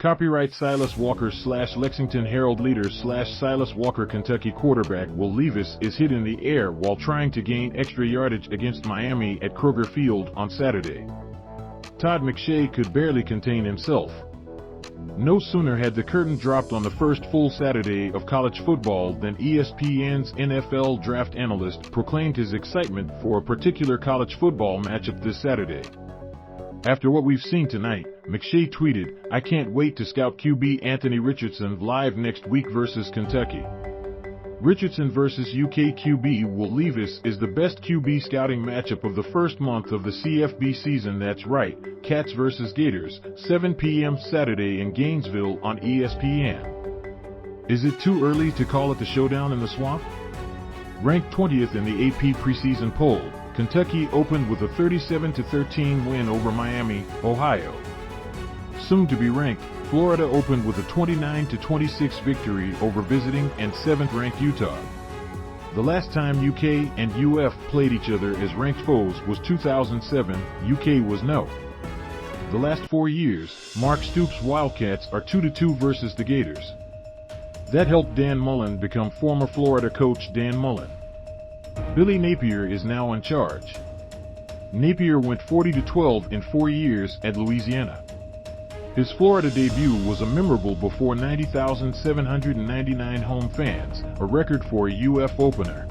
Copyright Silas Walker / Lexington Herald-Leader / Silas Walker Kentucky quarterback Will Levis is hit in the air while trying to gain extra yardage against Miami at Kroger Field on Saturday. Todd McShay could barely contain himself. No sooner had the curtain dropped on the first full Saturday of college football than ESPN's NFL draft analyst proclaimed his excitement for a particular college football matchup this Saturday. After what we've seen tonight, McShay tweeted, "I can't wait to scout QB Anthony Richardson live next week versus Kentucky." Richardson versus UK QB Will Levis is the best QB scouting matchup of the first month of the CFB season. That's right, Cats versus Gators, 7 p.m. Saturday in Gainesville on ESPN. Is it too early to call it the Showdown in the Swamp? Ranked 20th in the AP preseason poll, Kentucky opened with a 37-13 win over Miami, Ohio. Soon to be ranked, Florida opened with a 29-26 victory over visiting and 7th-ranked Utah. The last time UK and UF played each other as ranked foes was 2007, UK was no. The last 4 years, Mark Stoops Wildcats are 2-2 versus the Gators. That helped Dan Mullen become former Florida coach Dan Mullen. Billy Napier is now in charge. Napier went 40-12 in 4 years at Louisiana. His Florida debut was a memorable before 90,799 home fans, a record for a UF opener.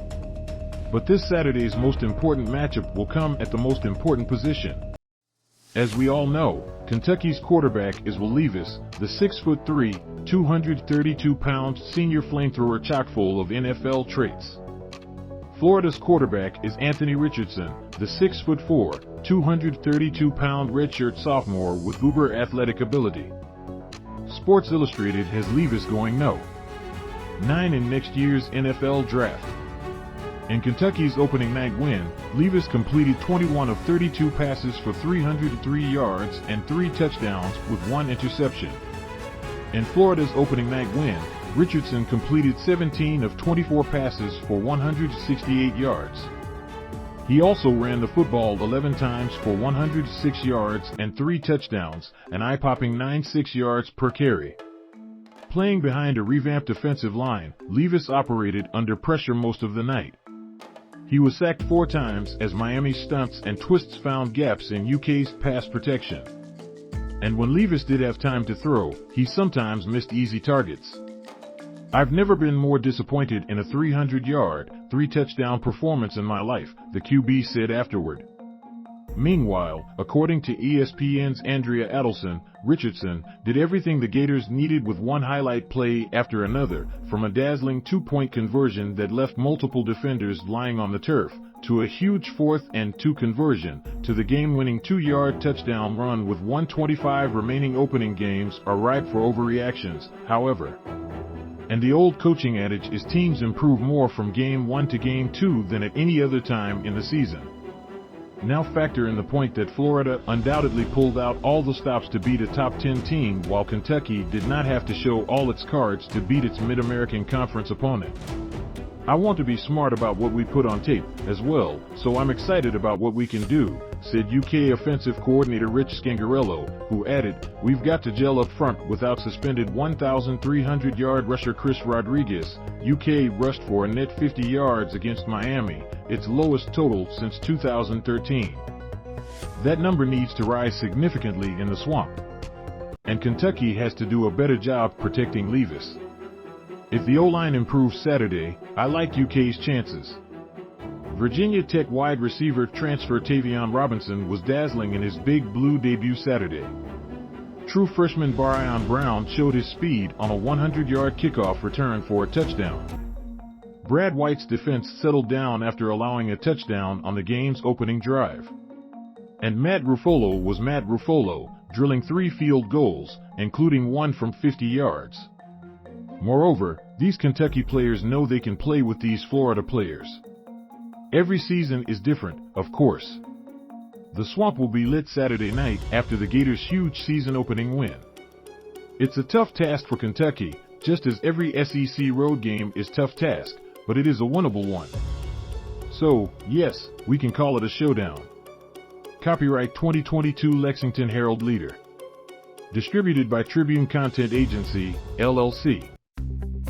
But this Saturday's most important matchup will come at the most important position. As we all know, Kentucky's quarterback is Will Levis, the 6'3", 232-pound senior flamethrower chock-full of NFL traits. Florida's quarterback is Anthony Richardson, the 6'4", 232-pound redshirt sophomore with uber athletic ability. Sports Illustrated has Levis going no. 9 in next year's NFL draft. In Kentucky's opening night win, Levis completed 21 of 32 passes for 303 yards and 3 touchdowns with 1 interception. In Florida's opening night win, Richardson completed 17 of 24 passes for 168 yards. He also ran the football 11 times for 106 yards and 3 touchdowns, an eye-popping 9.6 yards per carry. Playing behind a revamped offensive line, Levis operated under pressure most of the night. He was sacked 4 times as Miami's stunts and twists found gaps in UK's pass protection. And when Levis did have time to throw, he sometimes missed easy targets. "I've never been more disappointed in a 300-yard, 3-touchdown performance in my life," the QB said afterward. Meanwhile, according to ESPN's Andrea Adelson, Richardson did everything the Gators needed with one highlight play after another, from a dazzling 2-point conversion that left multiple defenders lying on the turf, to a huge 4th and 2 conversion, to the game-winning 2-yard touchdown run with 1:25 remaining. Opening games are ripe for overreactions, however. And the old coaching adage is teams improve more from game 1 to game 2 than at any other time in the season. Now factor in the point that Florida undoubtedly pulled out all the stops to beat a top 10 team, while Kentucky did not have to show all its cards to beat its Mid-American Conference opponent. "I want to be smart about what we put on tape, as well, so I'm excited about what we can do," said UK offensive coordinator Rich Scangarello, who added, "We've got to gel up front." Without suspended 1,300-yard rusher Chris Rodriguez, UK rushed for a net 50 yards against Miami, its lowest total since 2013. That number needs to rise significantly in the Swamp. And Kentucky has to do a better job protecting Levis. If the O-line improves Saturday, I like UK's chances. Virginia Tech wide receiver transfer Tayvion Robinson was dazzling in his Big Blue debut Saturday. True freshman Barion Brown showed his speed on a 100-yard kickoff return for a touchdown. Brad White's defense settled down after allowing a touchdown on the game's opening drive. And Matt Ruffolo was Matt Ruffolo, drilling 3 field goals, including 1 from 50 yards. Moreover, these Kentucky players know they can play with these Florida players. Every season is different, of course. The Swamp will be lit Saturday night after the Gators' huge season-opening win. It's a tough task for Kentucky, just as every SEC road game is a tough task, but it is a winnable one. So, yes, we can call it a showdown. Copyright 2022 Lexington Herald-Leader. Distributed by Tribune Content Agency, LLC.